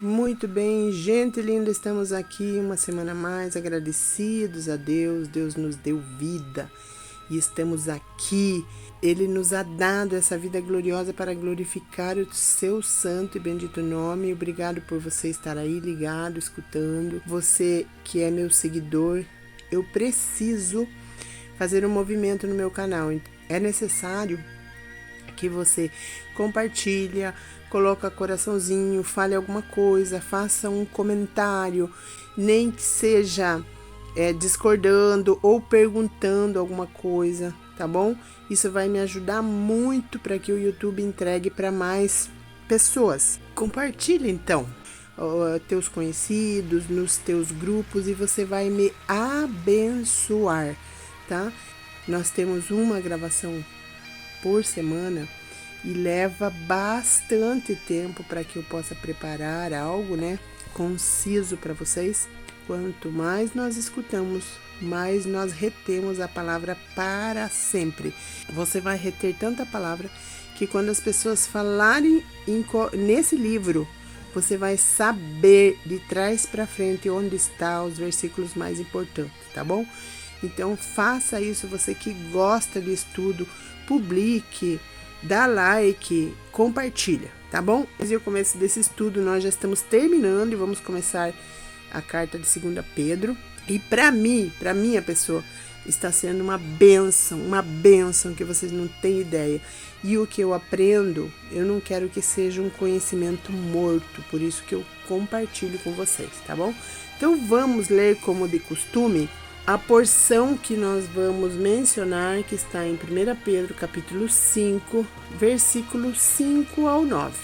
Muito bem, gente linda, estamos aqui uma semana a mais, agradecidos a Deus. Deus nos deu vida e estamos aqui. Ele nos ha dado essa vida gloriosa para glorificar o seu santo e bendito nome. Obrigado por você estar aí ligado, escutando. Você que é meu seguidor, eu preciso fazer um movimento no meu canal. É necessário que você compartilha, coloca coraçãozinho, fale alguma coisa, faça um comentário, nem que seja discordando ou perguntando alguma coisa, tá bom? Isso vai me ajudar muito para que o YouTube entregue para mais pessoas. Compartilhe então teus conhecidos, nos teus grupos, e você vai me abençoar, tá? Nós temos uma gravação por semana e leva bastante tempo para que eu possa preparar algo, conciso para vocês. Quanto mais nós escutamos, mais nós retemos a palavra para sempre. Você vai reter tanta palavra que quando as pessoas falarem nesse livro, você vai saber de trás para frente onde estão os versículos mais importantes, tá bom? Então faça isso, você que gosta de estudo, publique, dá like, compartilha, tá bom? Desde o começo desse estudo nós já estamos terminando e vamos começar a carta de 2 Pedro. E para minha pessoa, está sendo uma bênção que vocês não têm ideia. E o que eu aprendo, eu não quero que seja um conhecimento morto, por isso que eu compartilho com vocês, tá bom? Então vamos ler como de costume a porção que nós vamos mencionar, que está em 1 Pedro, capítulo 5, versículos 5 ao 9.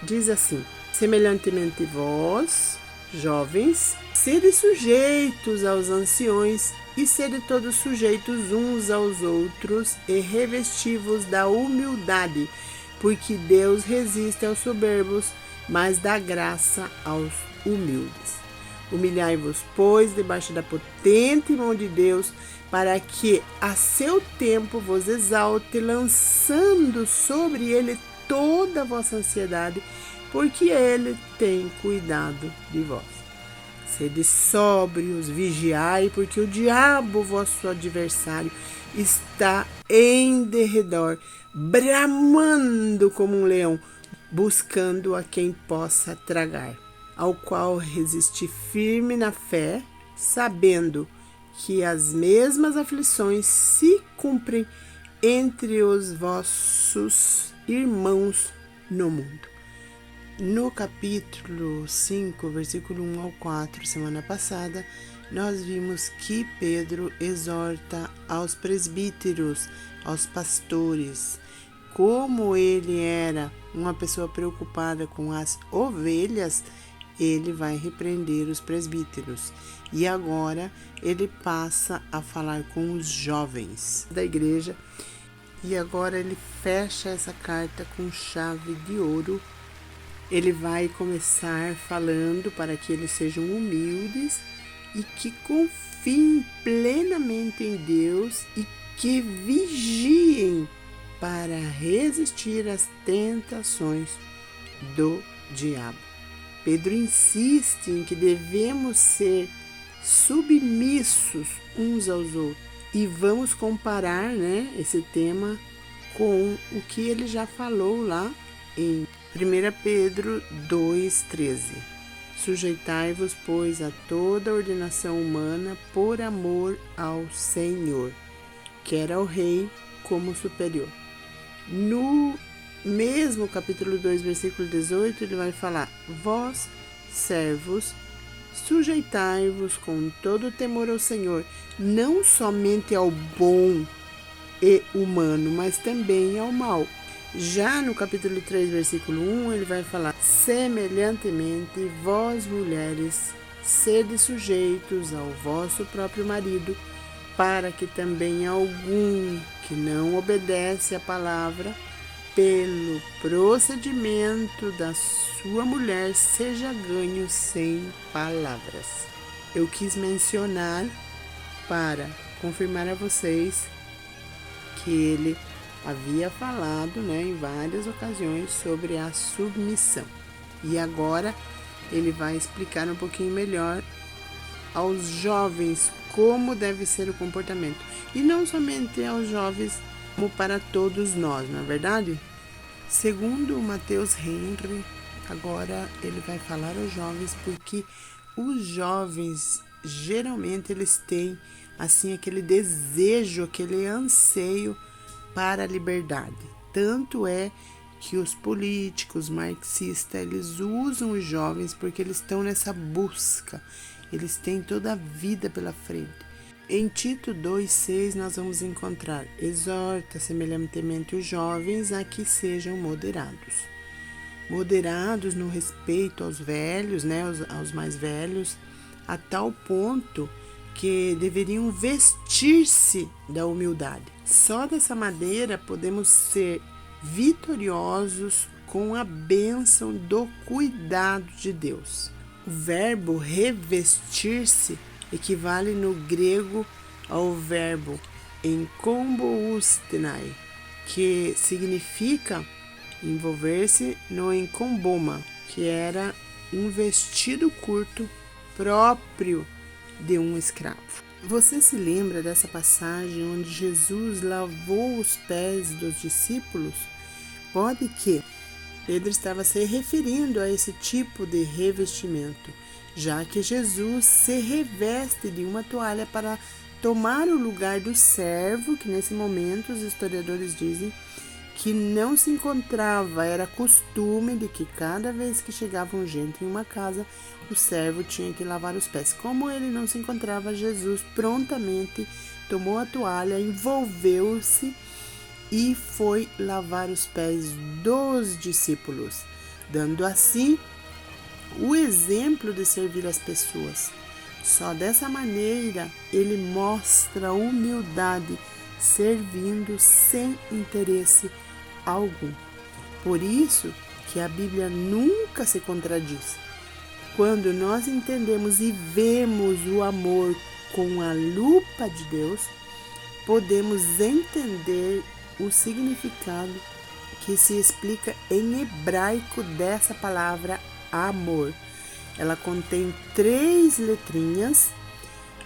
Diz assim: semelhantemente vós, jovens, sede sujeitos aos anciões, e sede todos sujeitos uns aos outros, e revesti-vos da humildade, porque Deus resiste aos soberbos, mas dá graça aos humildes. Humilhai-vos, pois, debaixo da potente mão de Deus, para que a seu tempo vos exalte, lançando sobre ele toda a vossa ansiedade, porque ele tem cuidado de vós. Sede sóbrios, vigiai, porque o diabo, vosso adversário, está em derredor, bramando como um leão, buscando a quem possa tragar, ao qual resisti firme na fé, sabendo que as mesmas aflições se cumprem entre os vossos irmãos no mundo. No capítulo 5, versículo 1 ao 4, semana passada, nós vimos que Pedro exorta aos presbíteros, aos pastores. Como ele era uma pessoa preocupada com as ovelhas, ele vai repreender os presbíteros. E agora ele passa a falar com os jovens da igreja. E agora ele fecha essa carta com chave de ouro. Ele vai começar falando para que eles sejam humildes e que confiem plenamente em Deus e que vigiem para resistir às tentações do diabo. Pedro insiste em que devemos ser submissos uns aos outros. E vamos comparar, esse tema com o que ele já falou lá em 1 Pedro 2,13. Sujeitai-vos, pois, a toda ordenação humana por amor ao Senhor, quer ao rei como superior. No mesmo capítulo 2, versículo 18, ele vai falar: vós, servos, sujeitai-vos com todo temor ao Senhor, não somente ao bom e humano, mas também ao mal. Já no capítulo 3, versículo 1, ele vai falar: semelhantemente, vós, mulheres, sede sujeitos ao vosso próprio marido, para que também algum que não obedece à palavra, pelo procedimento da sua mulher, seja ganho sem palavras. Eu quis mencionar para confirmar a vocês que ele havia falado, em várias ocasiões sobre a submissão. E agora ele vai explicar um pouquinho melhor aos jovens como deve ser o comportamento. E não somente aos jovens, como para todos nós, não é verdade? Segundo Mateus Henry, agora ele vai falar aos jovens, porque os jovens, geralmente, eles têm, assim, aquele desejo, aquele anseio para a liberdade. Tanto é que os políticos marxistas, eles usam os jovens porque eles estão nessa busca. Eles têm toda a vida pela frente. Em Tito 2,6 nós vamos encontrar: exorta semelhantemente os jovens a que sejam moderados. Moderados no respeito aos velhos, né, aos mais velhos, a tal ponto que deveriam vestir-se da humildade. Só dessa maneira podemos ser vitoriosos com a bênção do cuidado de Deus. O verbo revestir-se equivale no grego ao verbo enkomboustenai, que significa envolver-se no enkomboma, que era um vestido curto próprio de um escravo. Você se lembra dessa passagem onde Jesus lavou os pés dos discípulos? Pode que Pedro estava se referindo a esse tipo de revestimento, já que Jesus se reveste de uma toalha para tomar o lugar do servo, que nesse momento os historiadores dizem que não se encontrava. Era costume de que cada vez que chegavam gente em uma casa, o servo tinha que lavar os pés. Como ele não se encontrava, Jesus prontamente tomou a toalha, envolveu-se e foi lavar os pés dos discípulos, dando assim o exemplo de servir as pessoas. Só dessa maneira ele mostra humildade, servindo sem interesse algum. Por isso que a Bíblia nunca se contradiz. Quando nós entendemos e vemos o amor com a lupa de Deus, podemos entender o significado que se explica em hebraico dessa palavra amor. Ela contém 3 letrinhas,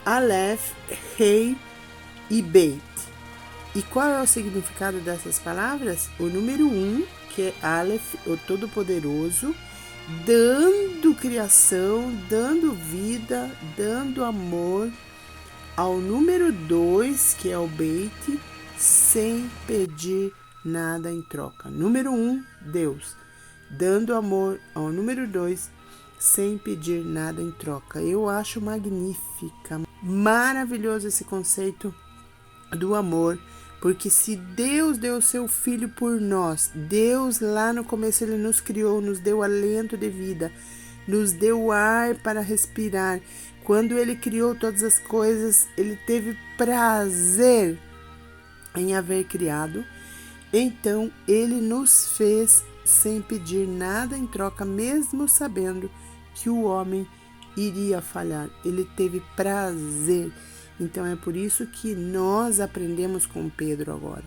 Aleph, Rei e Beit. E qual é o significado dessas palavras? O número 1, que é Aleph, o Todo-Poderoso, dando criação, dando vida, dando amor. Ao número 2, que é o Beit, sem pedir nada em troca. Número 1, Deus, dando amor. Ao número 2, sem pedir nada em troca. Eu acho magnífica, maravilhoso esse conceito do amor, porque se Deus deu o seu Filho por nós, Deus lá no começo ele nos criou, nos deu alento de vida, nos deu ar para respirar. Quando ele criou todas as coisas, ele teve prazer em haver criado. Então ele nos fez sem pedir nada em troca, mesmo sabendo que o homem iria falhar. Ele teve prazer. Então é por isso que nós aprendemos com Pedro agora,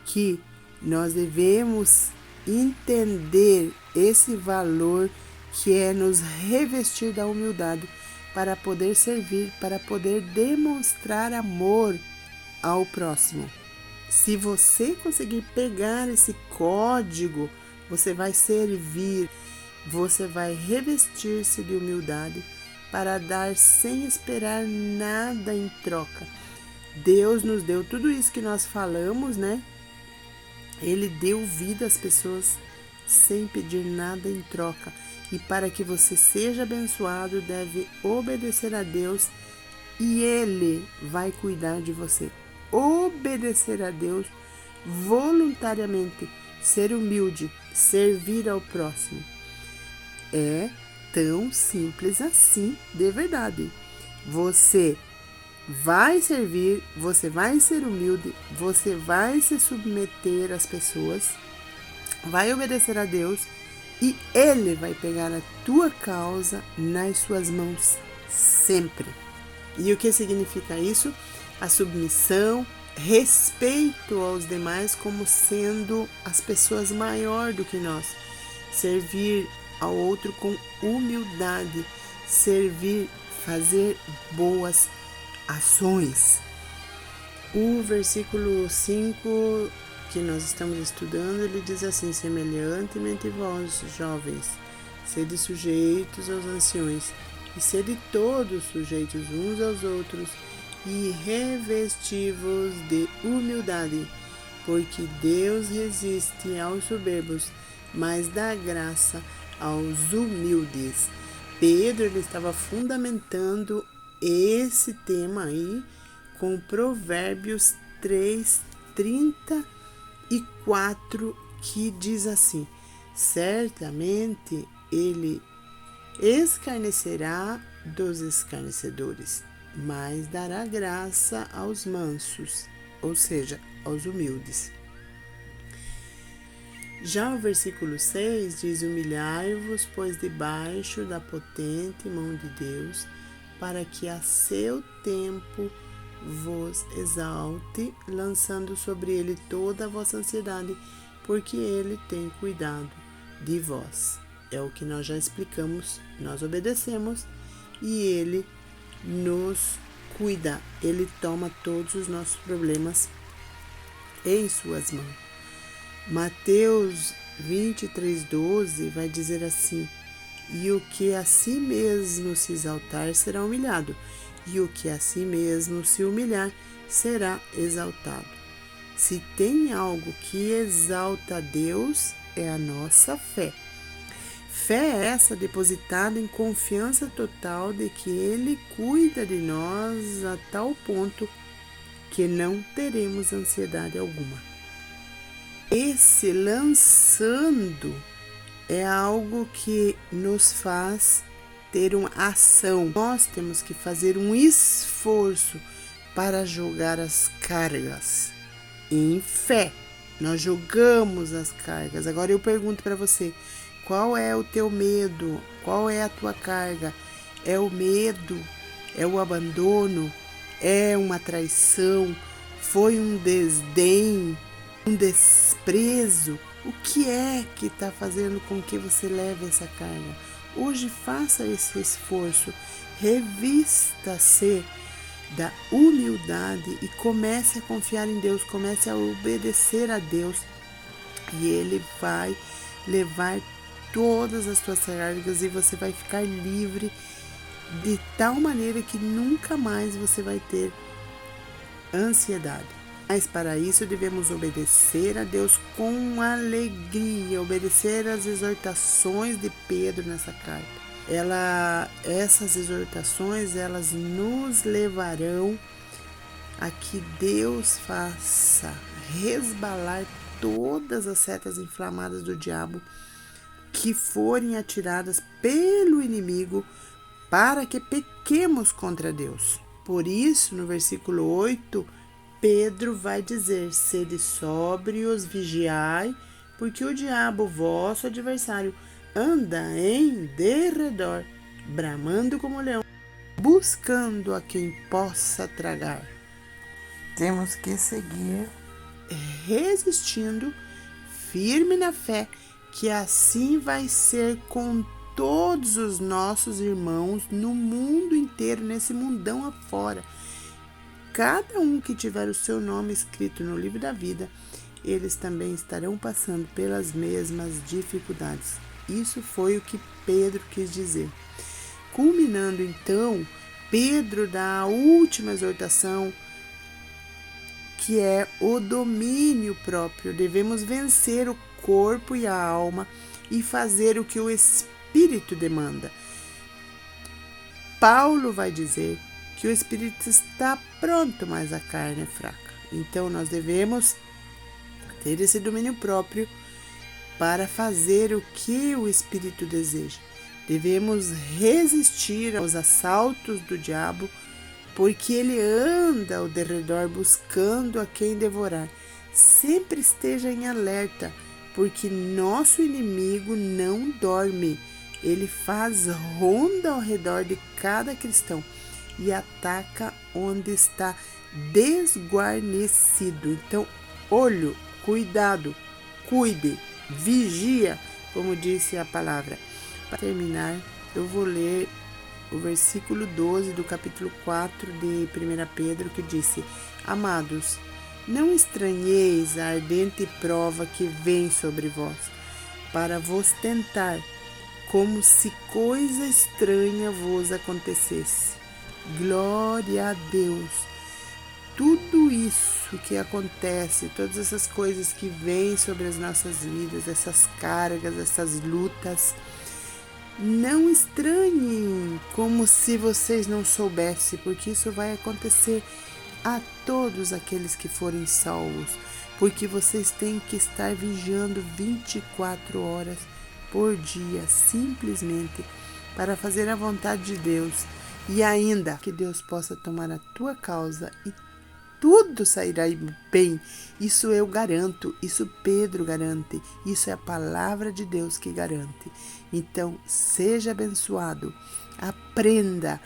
que nós devemos entender esse valor que é nos revestir da humildade para poder servir, para poder demonstrar amor ao próximo. Se você conseguir pegar esse código, você vai servir, você vai revestir-se de humildade para dar sem esperar nada em troca. Deus nos deu tudo isso que nós falamos, né? Ele deu vida às pessoas sem pedir nada em troca. E para que você seja abençoado, deve obedecer a Deus e Ele vai cuidar de você. Obedecer a Deus voluntariamente, ser humilde, servir ao próximo. É tão simples assim, de verdade. Você vai servir, você vai ser humilde, você vai se submeter às pessoas, vai obedecer a Deus e Ele vai pegar a tua causa nas suas mãos sempre. E o que significa isso? A submissão, respeito aos demais como sendo as pessoas maior do que nós. Servir ao outro com humildade, servir, fazer boas ações. O versículo 5 que nós estamos estudando, ele diz assim: semelhantemente vós, jovens, sede sujeitos aos anciões, e sede todos sujeitos uns aos outros, e revesti-vos de humildade, porque Deus resiste aos soberbos, mas dá graça aos humildes. Pedro, ele estava fundamentando esse tema aí com Provérbios 3:34, que diz assim: certamente ele escarnecerá dos escarnecedores, mas dará graça aos mansos, ou seja, aos humildes. Já o versículo 6 diz: humilhai-vos, pois, debaixo da potente mão de Deus, para que a seu tempo vos exalte, lançando sobre ele toda a vossa ansiedade, porque ele tem cuidado de vós. É o que nós já explicamos, nós obedecemos e ele nos cuida, ele toma todos os nossos problemas em suas mãos. Mateus 23:12 vai dizer assim: e o que a si mesmo se exaltar será humilhado, e o que a si mesmo se humilhar será exaltado. Se tem algo que exalta a Deus, é a nossa fé. Fé é essa depositada em confiança total de que Ele cuida de nós a tal ponto que não teremos ansiedade alguma. Esse lançando é algo que nos faz ter uma ação. Nós temos que fazer um esforço para jogar as cargas. Em fé, nós jogamos as cargas. Agora eu pergunto para você: qual é o teu medo? Qual é a tua carga? É o medo? É o abandono? É uma traição? Foi um desdém? Um desprezo? O que é que está fazendo com que você leve essa carga? Hoje faça esse esforço, revista-se da humildade e comece a confiar em Deus, comece a obedecer a Deus e Ele vai levar todas as suas cargas e você vai ficar livre de tal maneira que nunca mais você vai ter ansiedade. Mas para isso devemos obedecer a Deus com alegria, obedecer às exortações de Pedro nessa carta. Essas exortações, elas nos levarão a que Deus faça resbalar todas as setas inflamadas do diabo que forem atiradas pelo inimigo para que pequemos contra Deus. Por isso, no versículo 8, Pedro vai dizer: sede sóbrios, vigiai, porque o diabo, vosso adversário, anda em derredor, bramando como leão, buscando a quem possa tragar. Temos que seguir resistindo, firme na fé, que assim vai ser com todos os nossos irmãos no mundo inteiro, nesse mundão afora. Cada um que tiver o seu nome escrito no livro da vida, eles também estarão passando pelas mesmas dificuldades. Isso foi o que Pedro quis dizer. Culminando então, Pedro dá a última exortação, que é o domínio próprio. Devemos vencer o corpo e a alma e fazer o que o Espírito demanda. Paulo vai dizer que o Espírito está pronto, mas a carne é fraca. Então nós devemos ter esse domínio próprio para fazer o que o Espírito deseja. Devemos resistir aos assaltos do diabo, porque ele anda ao derredor buscando a quem devorar. Sempre esteja em alerta, porque nosso inimigo não dorme. Ele faz ronda ao redor de cada cristão e ataca onde está desguarnecido. Então, cuidado, cuide, vigia, como disse a palavra. Para terminar, eu vou ler o versículo 12 do capítulo 4 de 1 Pedro, que disse: Amados, não estranheis a ardente prova que vem sobre vós, para vos tentar, como se coisa estranha vos acontecesse. Glória a Deus! Tudo isso que acontece, todas essas coisas que vêm sobre as nossas vidas, essas cargas, essas lutas, não estranhem como se vocês não soubessem, porque isso vai acontecer a todos aqueles que forem salvos, porque vocês têm que estar vigiando 24 horas por dia, simplesmente para fazer a vontade de Deus, e ainda que Deus possa tomar a tua causa e tudo sairá bem. Isso eu garanto, isso Pedro garante, isso é a palavra de Deus que garante. Então, seja abençoado, aprenda,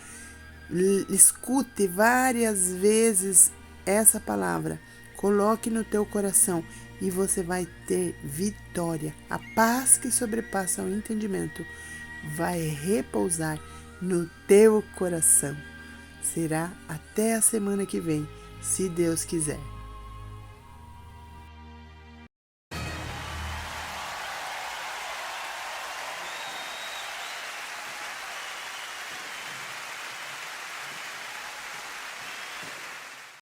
escute várias vezes essa palavra, coloque no teu coração e você vai ter vitória. A paz que sobrepassa o entendimento vai repousar no teu coração. Será até a semana que vem, se Deus quiser.